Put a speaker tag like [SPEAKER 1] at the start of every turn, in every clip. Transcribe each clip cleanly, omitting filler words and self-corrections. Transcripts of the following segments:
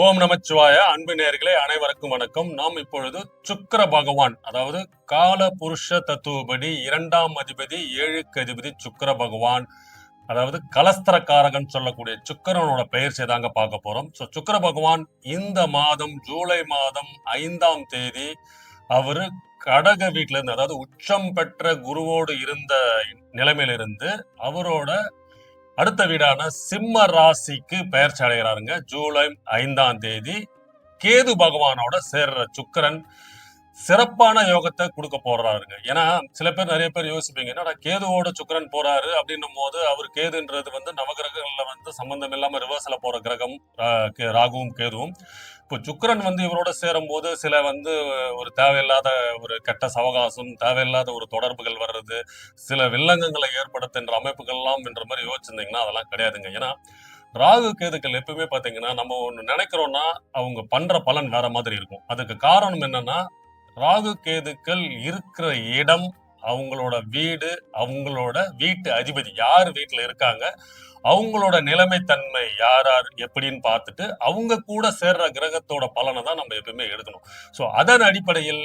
[SPEAKER 1] ஓம் நமச்சிவாய. அன்பு நேயர்களே அனைவருக்கும் வணக்கம். நாம் இப்பொழுது சுக்கிர பகவான், அதாவது கால புருஷ தத்துவப்படி 2ஆம் அதிபதி 7க்கு அதிபதி சுக்கிர பகவான், அதாவது கலஸ்திரக்காரகன் சொல்லக்கூடிய சுக்கிரனோட பெயர்ச்சியை தாங்க பார்க்க போறோம். சுக்கிர பகவான் இந்த மாதம் ஜூலை மாதம் 5ஆம் தேதி அவரு கடக வீட்டுல இருந்து, அதாவது உச்சம் பெற்ற குருவோடு இருந்த நிலைமையிலிருந்து அவரோட அடுத்த வீடான சிம்ம ராசிக்கு பெயர்ச்சி அடைகிறாருங்க. ஜூலை 5ஆம் தேதி கேது பகவானோட சேர்ற சுக்கிரன் சிறப்பான யோகத்தை கொடுக்க போறாருங்க. ஏன்னா சில பேர் நிறைய பேர் யோசிப்பீங்க, என்னடா கேதுவோட சுக்கிரன் போறாரு அப்படின்னும் போது, அவர் கேதுன்றது நவகிரகங்கள்ல சம்பந்தம் இல்லாம ரிவர்ஸ்ல போற கிரகம் ராகுவும் கேதுவும். இப்போ சுக்கிரன் இவரோட சேரும் போது சில ஒரு தேவையில்லாத ஒரு கெட்ட சவகாசம், தேவையில்லாத ஒரு தொடர்புகள் வர்றது, சில வில்லங்கங்களை ஏற்படுத்துகின்ற அமைப்புகள்லாம் என்ற மாதிரி யோசிச்சிருந்தீங்கன்னா அதெல்லாம் கிடையாதுங்க. ஏன்னா ராகு கேதுக்கள் எப்பவுமே பாத்தீங்கன்னா, நம்ம ஒண்ணு நினைக்கிறோம்னா அவங்க பண்ற பலன் வேற மாதிரி இருக்கும். அதுக்கு காரணம் என்னன்னா, ராகு கேதுக்கள் இருக்கிற இடம், அவங்களோட வீடு, அவங்களோட வீட்டு அதிபதி யார் வீட்டுல இருக்காங்க, அவங்களோட நிலைமைத்தன்மை யார் யார் எப்படின்னு பார்த்துட்டு அவங்க கூட சேர்ற கிரகத்தோட பலனை தான் நம்ம எப்பவுமே எடுக்கணும். சோ அதன் அடிப்படையில்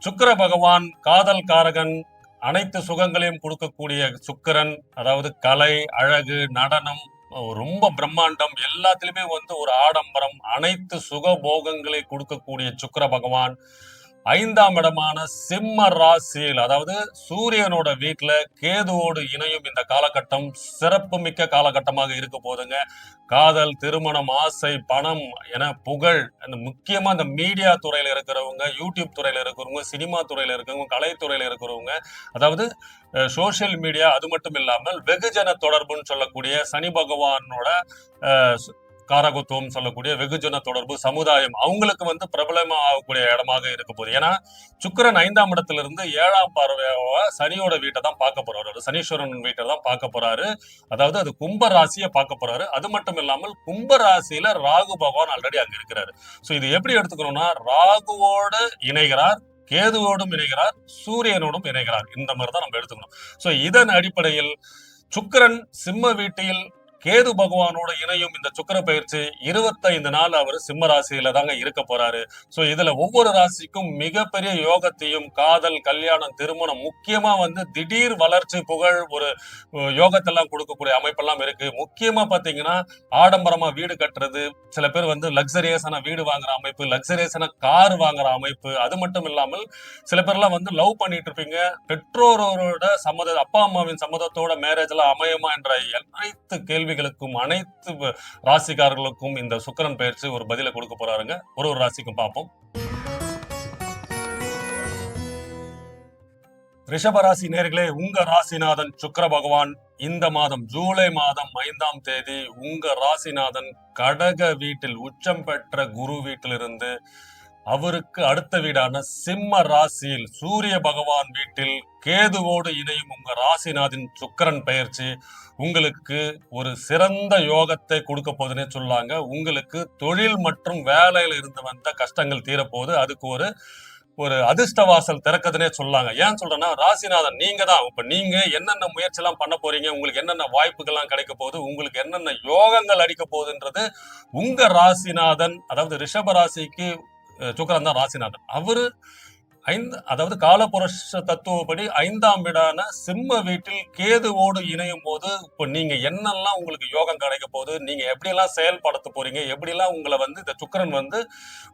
[SPEAKER 1] சுக்கிர பகவான் காதல் காரகன், அனைத்து சுகங்களையும் கொடுக்கக்கூடிய சுக்கிரன், அதாவது கலை, அழகு, நடனம், ரொம்ப பிரம்மாண்டம், எல்லாத்திலுமே ஒரு ஆடம்பரம், அனைத்து சுக போகங்களை கொடுக்கக்கூடிய சுக்கிர பகவான் 5ஆம் இடமான சிம்ம ராசியில், அதாவது சூரியனோட வீட்டுல கேதுவோடு இணையும் இந்த காலகட்டம் சிறப்பு மிக்க காலகட்டமாக இருக்க போதுங்க. காதல், திருமணம், ஆசை, பணம் என புகழ், முக்கியமா இந்த மீடியா துறையில இருக்கிறவங்க, யூடியூப் துறையில இருக்கிறவங்க, சினிமா துறையில இருக்கிறவங்க, கலைத்துறையில இருக்கிறவங்க, அதாவது சோசியல் மீடியா, அது மட்டும் இல்லாமல் வெகுஜன தொடர்புன்னு சொல்லக்கூடிய சனி பகவானோட காரகத்துவம் சொல்லக்கூடிய வெகுஜன தொடர்பு சமுதாயம், அவங்களுக்கு பிரபலமா ஆகக்கூடிய இடமாக இருக்க போகுது. ஏன்னா சுக்கிரன் 5ஆம் இடத்துல இருந்து 7ஆம் பார்வையாக சனியோட வீட்டை தான் பார்க்க போறாரு, சனீஸ்வரன் வீட்டை தான் பார்க்க போறாரு. அதாவது அது கும்ப ராசியை பார்க்க போறாரு. அது மட்டும் இல்லாமல் கும்ப ராசியில ராகு பகவான் ஆல்ரெடி அங்க இருக்கிறாரு. சோ இது எப்படி எடுத்துக்கணும்னா, ராகுவோடு இணைகிறார், கேதுவோடும் இணைகிறார், சூரியனோடும் இணைகிறார். இந்த மாதிரி தான் நம்ம எடுத்துக்கணும். சோ இதன் அடிப்படையில் சுக்கிரன் சிம்ம வீட்டில் கேது பகவானோட இணையும் இந்த சுக்கிர பயிற்சி 25 நாள் அவர் சிம்ம ராசியில தாங்க இருக்க போறாரு. சோ இதுல ஒவ்வொரு ராசிக்கும் மிகப்பெரிய யோகத்தையும், காதல், கல்யாணம், திருமணம், முக்கியமா திடீர் வளர்ச்சி, புகழ், ஒரு யோகத்தெல்லாம் கொடுக்கக்கூடிய அமைப்பெல்லாம் இருக்கு. முக்கியமா பாத்தீங்கன்னா ஆடம்பரமா வீடு கட்டுறது, சில பேர் லக்ஸரியஸான வீடு வாங்குற அமைப்பு, லக்ஸரியஸான கார் வாங்குற அமைப்பு, அது மட்டும் இல்லாமல் சில பேர்லாம் லவ் பண்ணிட்டு இருப்பீங்க, பெற்றோரோட சம்மத, அப்பா அம்மாவின் சம்மதத்தோட மேரேஜ் எல்லாம் அமையுமா என்ற அனைத்து கேள்விகளுக்கும், அனைத்து ராசிக்காரர்களுக்கும் இந்த சுக்கிரன் பயிற்சி ஒரு பதிலை கொடுக்க போறாருங்க. ஒரு ராசிக்கும் பார்ப்போம். ரிஷபராசி நேர்களே, உங்க ராசிநாதன் சுக்கிர பகவான் இந்த மாதம் ஜூலை மாதம் 5ஆம் தேதி உங்க ராசிநாதன் கடக வீட்டில் உச்சம் பெற்ற குரு வீட்டிலிருந்து அவருக்கு அடுத்த வீடான சிம்ம ராசியில் சூரிய பகவான் வீட்டில் கேதுவோடு இணையும் உங்க ராசிநாதன் சுக்கிரன் பெயர்ச்சி உங்களுக்கு ஒரு சிறந்த யோகத்தை கொடுக்க போதுன்னே சொல்லாங்க. உங்களுக்கு தொழில் மற்றும் வேலையில இருந்து வந்த கஷ்டங்கள் தீரப்போகுது. அதுக்கு ஒரு அதிர்ஷ்ட வாசல் திறக்குதுன்னே சொல்லாங்க. ஏன் சொல்றேன்னா, ராசிநாதன் நீங்க தான். இப்ப நீங்க என்னென்ன முயற்சி எல்லாம் பண்ண போறீங்க, உங்களுக்கு என்னென்ன வாய்ப்புகள் எல்லாம் கிடைக்க போகுது, உங்களுக்கு என்னென்ன யோகங்கள் அடிக்க போகுதுன்றது உங்க ராசிநாதன், அதாவது ரிஷப ராசிக்கு சுக்கிரன் தான் ராசிநாதன். அவரு அதாவது காலபுருஷ தத்துவப்படி 5ஆம் வீடான சிம்ம வீட்டில் கேதுவோடு இணையும் போது இப்ப நீங்க என்னெல்லாம் உங்களுக்கு யோகம் கிடைக்க போகுது, நீங்க எப்படி எல்லாம் செயல்படுத்த போறீங்க, எப்படி எல்லாம் உங்களை இந்த சுக்கிரன்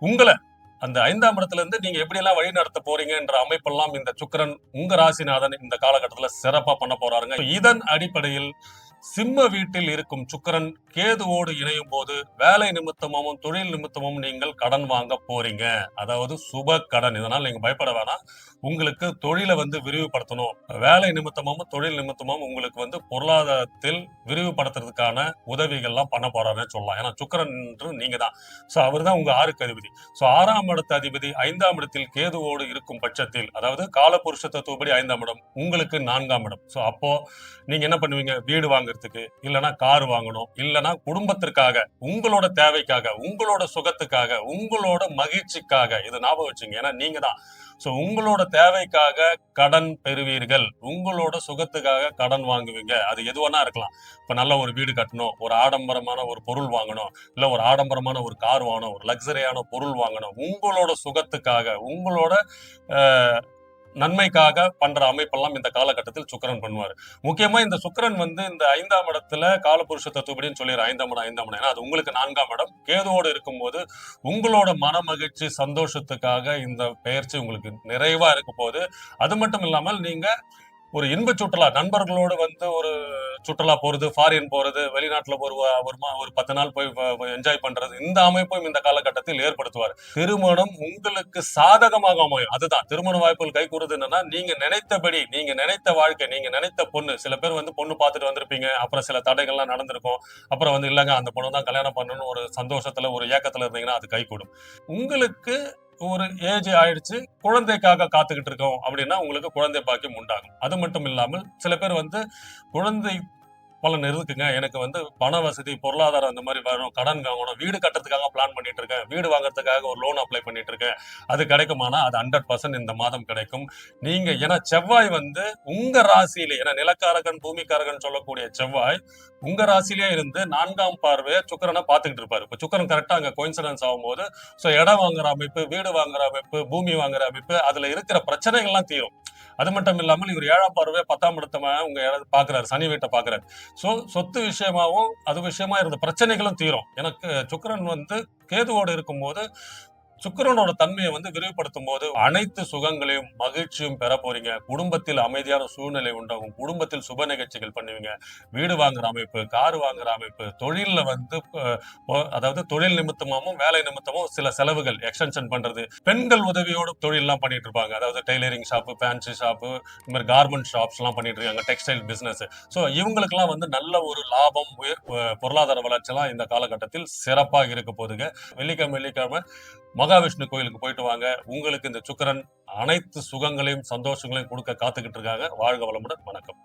[SPEAKER 1] உங்களை அந்த 5ஆம் இடத்துல இருந்து நீங்க எப்படி எல்லாம் வழி நடத்த போறீங்க என்ற அமைப்பெல்லாம் இந்த சுக்கிரன் உங்க ராசிநாதன் இந்த காலகட்டத்துல சிறப்பா பண்ண போறாருங்க. இதன் அடிப்படையில் சிம்ம வீட்டில் இருக்கும் சுக்கிரன் கேதுவோடு இணையும் போது வேலை நிமித்தமும் தொழில் நிமித்தமும் நீங்கள் கடன் வாங்க போறீங்க. அதாவது சுப கடன். இதனால் நீங்க பயப்பட வேணாம். உங்களுக்கு தொழிலை விரிவுபடுத்தணும், வேலை நிமித்தமும் தொழில் நிமித்தமும் உங்களுக்கு பொருளாதாரத்தில் விரிவுபடுத்துறதுக்கான உதவிகள்லாம் பண்ண போறாருன்னு சொல்லலாம். ஏன்னா சுக்கிரன் நீங்க தான். சோ அவர் தான் உங்க 6க்கு அதிபதி. சோ 6ஆம் இடத்து அதிபதி 5ஆம் இடத்தில் கேதுவோடு இருக்கும் பட்சத்தில், அதாவது காலபுருஷ தத்துவப்படி 5ஆம் இடம் உங்களுக்கு 4ஆம் இடம். சோ அப்போ நீங்க என்ன பண்ணுவீங்க, வீடு வாங்குறதுக்கு, இல்லைன்னா கார் வாங்கணும், இல்லைன்னா குடும்பத்திற்காக, உங்களோட தேவைக்காக, உங்களோட சுகத்துக்காக, உங்களோட மகிழ்ச்சிக்காக, இதை ஞாபகம் வச்சுங்க. ஏன்னா நீங்க தான் சோ உங்களோட தேவைக்காக கடன் பெறுவீர்கள், உங்களோட சுகத்துக்காக கடன் வாங்குவீங்க. அது எதுவனா இருக்கலாம். இப்ப நல்ல ஒரு வீடு கட்டணும், ஒரு ஆடம்பரமான ஒரு பொருள் வாங்கணும், இல்ல ஒரு ஆடம்பரமான ஒரு கார் வாங்கணும், ஒரு லக்ஸரியான பொருள் வாங்கணும். உங்களோட சுகத்துக்காக, உங்களோட நன்மைக்காக பண்ற அமைப்பெல்லாம் இந்த காலகட்டத்தில் சுக்கிரன் பண்ணுவாரு. முக்கியமா இந்த சுக்கிரன் வந்து இந்த 5ஆம் இடத்துல காலபுருஷ தத்துவப்படின்னு சொல்லிடுறேன். 5ஆம் இடம் 5ஆம் இடம். ஏன்னா அது உங்களுக்கு 4ஆம் இடம். கேதுவோடு இருக்கும்போது உங்களோட மன மகிழ்ச்சி, சந்தோஷத்துக்காக இந்த பெயர்ச்சி உங்களுக்கு நிறைவா இருக்க போகுது. அது மட்டும் இல்லாமல் நீங்க ஒரு இன்ப சுற்றுலா நண்பர்களோடு வந்து ஒரு சுற்றுலா போறது, ஃபாரின் போறது, வெளிநாட்டுல ஒரு 10 நாள் போய் என்ஜாய் பண்றது, இந்த அமைப்பும் இந்த காலகட்டத்தில் ஏற்படுத்துவார். திருமணம் உங்களுக்கு சாதகமாக அமையும். அதுதான் திருமண வாய்ப்புகள் கைகூடுது. என்னன்னா நீங்க நினைத்தபடி, நீங்க நினைத்த வாழ்க்கை, நீங்க நினைத்த பொண்ணு, சில பேர் வந்து பொண்ணு பார்த்துட்டு வந்திருப்பீங்க, அப்புறம் சில தடைகள்லாம் நடந்திருக்கும், அப்புறம் வந்து இல்லங்க அந்த பொண்ணு தான் கல்யாணம் பண்ணணும்னு ஒரு சந்தோஷத்துல ஒரு ஏக்கத்துல இருந்தீங்கன்னா அது கைகூடும். உங்களுக்கு ஒரு ஏஜ் ஆயிடுச்சு, குழந்தைக்காக காத்துக்கிட்டு இருக்கோம் அப்படின்னா உங்களுக்கு குழந்தை பாக்கியம் உண்டாகும். அது மட்டும் இல்லாமல் சில பேர் வந்து குழந்தை பலன் இருக்குங்க, எனக்கு வந்து பண வசதி, பொருளாதாரம் அந்த மாதிரி வரும், கடன் வாங்கணும், வீடு கட்டுறதுக்காக பிளான் பண்ணிட்டு இருக்கேன், வீடு வாங்குறதுக்காக ஒரு லோன் அப்ளை பண்ணிட்டு இருக்கேன், அது கிடைக்குமானா அது 100% இந்த மாதம் கிடைக்கும். நீங்க ஏன்னா செவ்வாய் வந்து உங்க ராசியிலே, ஏன்னா நிலக்காரகன் பூமிக்காரகன் சொல்லக்கூடிய செவ்வாய் உங்க ராசியிலே இருந்து 4ஆம் பார்வையை சுக்கிரனை பார்த்துக்கிட்டு இருப்பாரு. இப்ப சுக்கிரன் கரெக்டா அங்க கோயின்சிடன்ஸ் ஆகும்போது இடம் வாங்குற அமைப்பு, வீடு வாங்குற அமைப்பு, பூமி வாங்குற அமைப்பு, அதுல இருக்கிற பிரச்சனைகள்லாம் தீரும். அது மட்டும் இல்லாமல் இவர் 7ஆம் பார்வை 10ஆம் இடத்தை உங்க பாக்குறாரு, சனி வீட்டை பாக்குறாரு. சொத்து விஷயமாவும் அது விஷயமா இருந்த பிரச்சனைகளும் தீரும். எனக்கு சுக்கிரன் வந்து கேதுவோடு இருக்கும்போது சுக்கிரனோட தன்மையை வந்து விரிவுபடுத்தும் போது அனைத்து சுகங்களையும் மகிழ்ச்சியும் பெற போறீங்க. குடும்பத்தில் அமைதியான சூழ்நிலை உண்டாகும், குடும்பத்தில் சுப நிகழ்ச்சிகள் பண்ணுவீங்க, வீடு வாங்குற அமைப்பு, கார் வாங்குற அமைப்பு, தொழில்ல வந்து அதாவது தொழில் நிமித்தமாவும் வேலை நிமித்தமும் சில செலவுகள் எக்ஸ்டென்ஷன் பண்றது, பெண்கள் உதவியோடு தொழில் எல்லாம் பண்ணிட்டு இருப்பாங்க. அதாவது டெய்லரிங் ஷாப்பு, ஃபேன்சி ஷாப்பு, இந்த மாதிரி கார்மெண்ட் ஷாப்ஸ் எல்லாம் பண்ணிட்டு இருக்காங்க, டெக்ஸ்டைல் பிசினஸ். இவங்களுக்கு எல்லாம் வந்து நல்ல ஒரு லாபம், பொருளாதார வளர்ச்சி எல்லாம் இந்த காலகட்டத்தில் சிறப்பாக இருக்க போதுங்க. வெள்ளிக்கிழமை மகாவிஷ்ணு கோயிலுக்கு போயிட்டு வாங்க. உங்களுக்கு இந்த சுக்கிரன் அனைத்து சுகங்களையும் சந்தோஷங்களையும் கொடுக்க காத்துக்கிட்டு இருக்காங்க. வாழ்க வளமுடன். வணக்கம்.